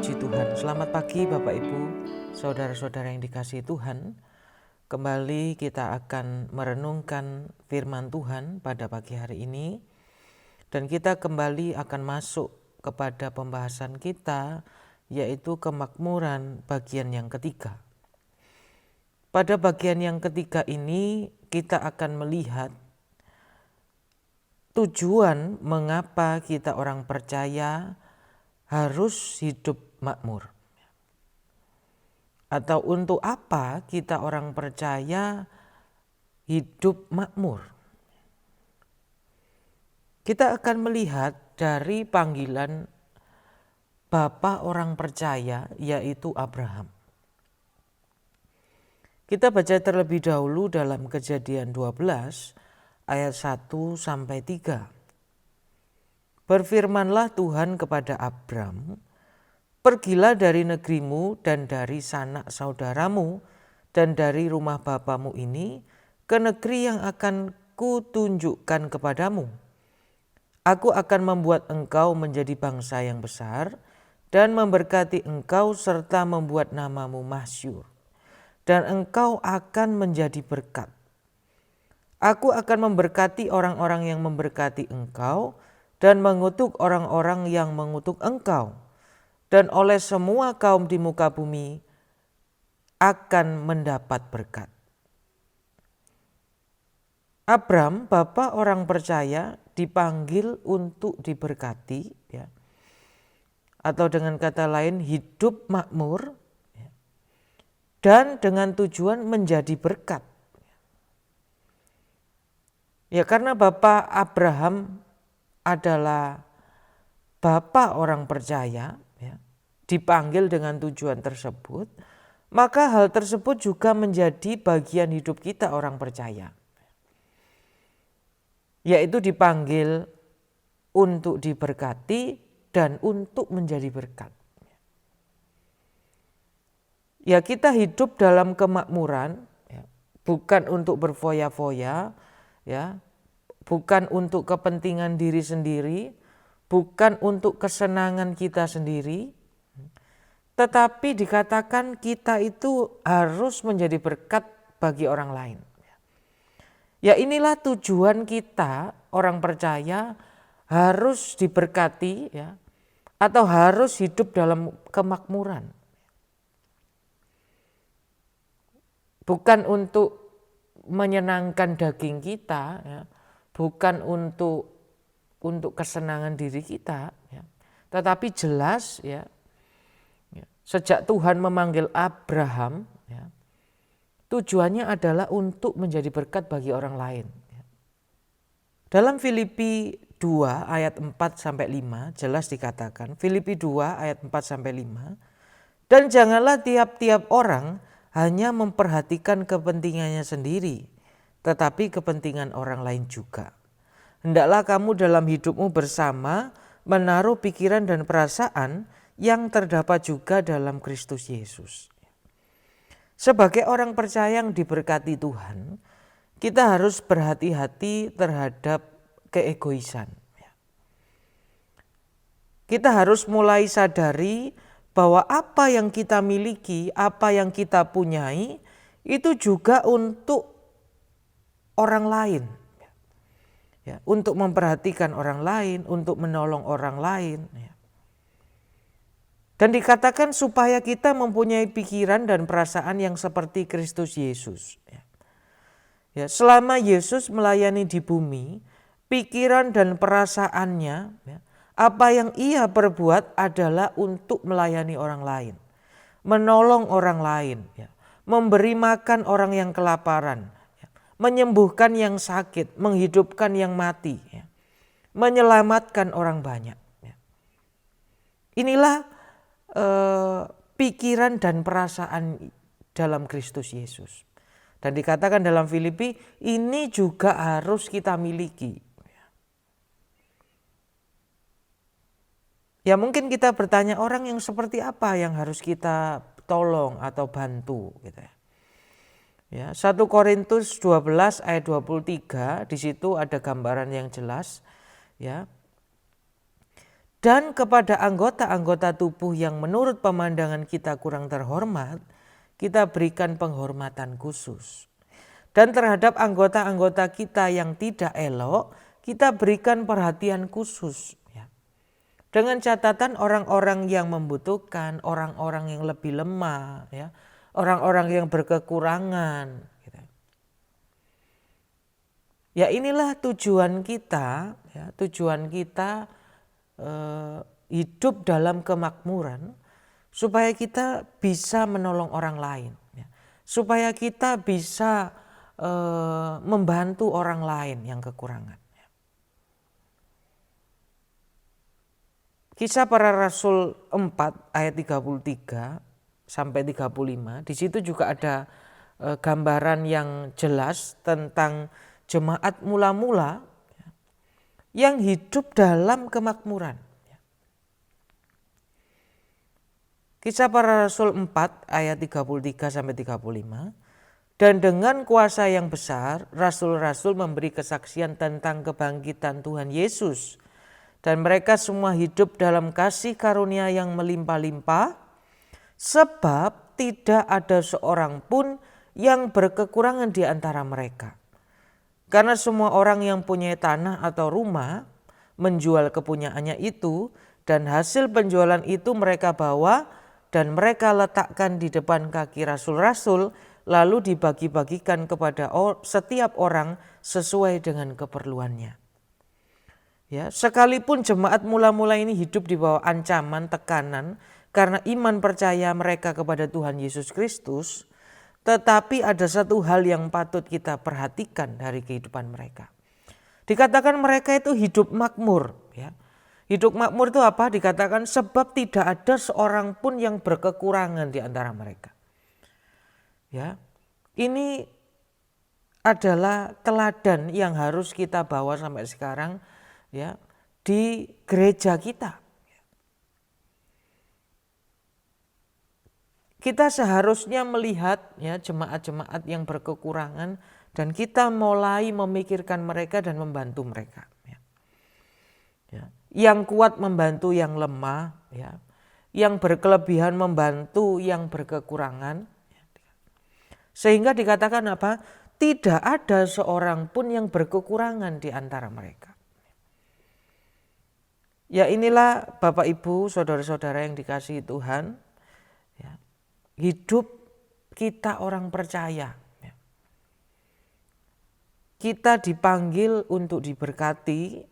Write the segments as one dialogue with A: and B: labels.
A: Puji Tuhan. Selamat pagi Bapak Ibu, saudara-saudara yang dikasihi Tuhan. Kembali kita akan merenungkan firman Tuhan pada pagi hari ini. Dan kita kembali akan masuk kepada pembahasan kita, yaitu kemakmuran bagian yang ketiga. Pada bagian yang ketiga ini kita akan melihat tujuan mengapa kita orang percaya harus hidup makmur. Atau untuk apa kita orang percaya hidup makmur. Kita akan melihat dari panggilan bapa orang percaya, yaitu Abraham. Kita baca terlebih dahulu dalam Kejadian 12 ayat 1 sampai 3. Berfirmanlah Tuhan kepada Abram, "Pergilah dari negerimu dan dari sanak saudaramu dan dari rumah bapamu ini ke negeri yang akan kutunjukkan kepadamu. Aku akan membuat engkau menjadi bangsa yang besar dan memberkati engkau serta membuat namamu masyhur. Dan engkau akan menjadi berkat. Aku akan memberkati orang-orang yang memberkati engkau dan mengutuk orang-orang yang mengutuk engkau. Dan oleh semua kaum di muka bumi akan mendapat berkat." Abram, bapa orang percaya, dipanggil untuk diberkati, ya. Atau dengan kata lain hidup makmur, ya. Dan dengan tujuan menjadi berkat. Ya, karena Bapak Abraham adalah bapa orang percaya, ya, dipanggil dengan tujuan tersebut, maka hal tersebut juga menjadi bagian hidup kita orang percaya. Yaitu dipanggil untuk diberkati dan untuk menjadi berkat. Ya, kita hidup dalam kemakmuran, ya, bukan untuk berfoya-foya, ya, bukan untuk kepentingan diri sendiri, bukan untuk kesenangan kita sendiri, tetapi dikatakan kita itu harus menjadi berkat bagi orang lain. Ya, inilah tujuan kita orang percaya harus diberkati, ya, atau harus hidup dalam kemakmuran. Bukan untuk menyenangkan daging kita, ya, bukan untuk kesenangan diri kita, ya, tetapi jelas, ya, sejak Tuhan memanggil Abraham, ya, tujuannya adalah untuk menjadi berkat bagi orang lain. Ya. Dalam Filipi 2 ayat 4 sampai 5 jelas dikatakan, Filipi 2 ayat 4 sampai 5, "Dan janganlah tiap-tiap orang hanya memperhatikan kepentingannya sendiri, tetapi kepentingan orang lain juga. Hendaklah kamu dalam hidupmu bersama menaruh pikiran dan perasaan yang terdapat juga dalam Kristus Yesus." Sebagai orang percaya yang diberkati Tuhan, kita harus berhati-hati terhadap keegoisan. Kita harus mulai sadari bahwa apa yang kita miliki, apa yang kita punyai, itu juga untuk orang lain. Ya, untuk memperhatikan orang lain, untuk menolong orang lain. Ya. Dan dikatakan supaya kita mempunyai pikiran dan perasaan yang seperti Kristus Yesus. Ya. Ya, selama Yesus melayani di bumi, pikiran dan perasaannya, ya, apa yang ia perbuat adalah untuk melayani orang lain, menolong orang lain, ya, memberi makan orang yang kelaparan, ya, menyembuhkan yang sakit, menghidupkan yang mati, ya, menyelamatkan orang banyak. Ya. Inilah pikiran dan perasaan dalam Kristus Yesus. Dan dikatakan dalam Filipi, ini juga harus kita miliki. Ya, mungkin kita bertanya, orang yang seperti apa yang harus kita tolong atau bantu, gitu ya. Ya, 1 Korintus 12 ayat 23, di situ ada gambaran yang jelas, ya. Dan kepada anggota-anggota tubuh yang menurut pemandangan kita kurang terhormat, kita berikan penghormatan khusus. Dan terhadap anggota-anggota kita yang tidak elok, kita berikan perhatian khusus. Dengan catatan orang-orang yang membutuhkan, orang-orang yang lebih lemah, orang-orang yang berkekurangan. Ya inilah tujuan kita, hidup dalam kemakmuran supaya kita bisa menolong orang lain, supaya kita bisa membantu orang lain yang kekurangan. Kisah Para Rasul 4 ayat 33 sampai 35, di situ juga ada gambaran yang jelas tentang jemaat mula-mula yang hidup dalam kemakmuran. Kisah Para Rasul 4 ayat 33 sampai 35. Dan dengan kuasa yang besar, rasul-rasul memberi kesaksian tentang kebangkitan Tuhan Yesus. Dan mereka semua hidup dalam kasih karunia yang melimpah-limpah, sebab tidak ada seorang pun yang berkekurangan di antara mereka. Karena semua orang yang punya tanah atau rumah menjual kepunyaannya itu, dan hasil penjualan itu mereka bawa dan mereka letakkan di depan kaki rasul-rasul, lalu dibagi-bagikan kepada setiap orang sesuai dengan keperluannya. Sekalipun jemaat mula-mula ini hidup di bawah ancaman, tekanan karena iman percaya mereka kepada Tuhan Yesus Kristus, tetapi ada satu hal yang patut kita perhatikan dari kehidupan mereka. Dikatakan mereka itu hidup makmur. Hidup makmur itu apa? Dikatakan sebab tidak ada seorang pun yang berkekurangan di antara mereka. Ini adalah teladan yang harus kita bawa sampai sekarang di gereja kita. Kita seharusnya melihat jemaat-jemaat yang berkekurangan dan kita mulai memikirkan mereka dan membantu mereka. Yang kuat membantu yang lemah, yang berkelebihan membantu yang berkekurangan. Sehingga dikatakan apa? Tidak ada seorang pun yang berkekurangan di antara mereka. Ya inilah Bapak Ibu, saudara-saudara yang dikasihi Tuhan. Hidup kita orang percaya. Kita dipanggil untuk diberkati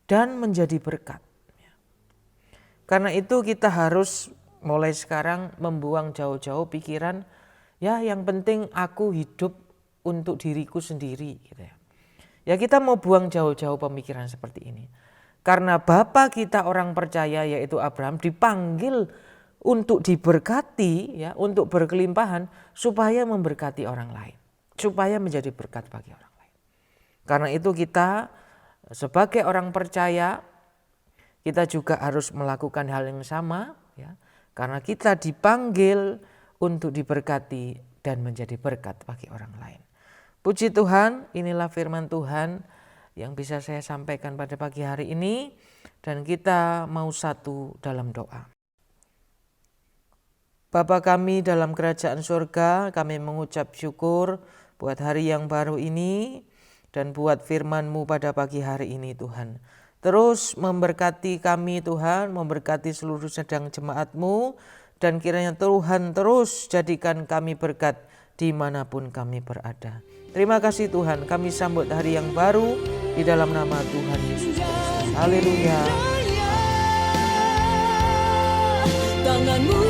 A: dan menjadi berkat. Karena itu kita harus mulai sekarang membuang jauh-jauh pikiran, yang penting aku hidup untuk diriku sendiri. Ya kita mau buang jauh-jauh pemikiran seperti ini. Karena Bapa kita orang percaya yaitu Abraham dipanggil untuk diberkati, untuk berkelimpahan supaya memberkati orang lain, supaya menjadi berkat bagi orang lain. Karena itu kita sebagai orang percaya kita juga harus melakukan hal yang sama, karena kita dipanggil untuk diberkati dan menjadi berkat bagi orang lain. Puji Tuhan, inilah firman Tuhan yang bisa saya sampaikan pada pagi hari ini, dan kita mau satu dalam doa. Bapa kami dalam kerajaan surga, kami mengucap syukur buat hari yang baru ini dan buat firman-Mu pada pagi hari ini Tuhan. Terus memberkati kami Tuhan, memberkati seluruh sedang jemaat-Mu, dan kiranya Tuhan terus jadikan kami berkat dimanapun kami berada. Terima kasih Tuhan, kami sambut hari yang baru di dalam nama Tuhan Yesus Kristus. Haleluya. Tangan-Mu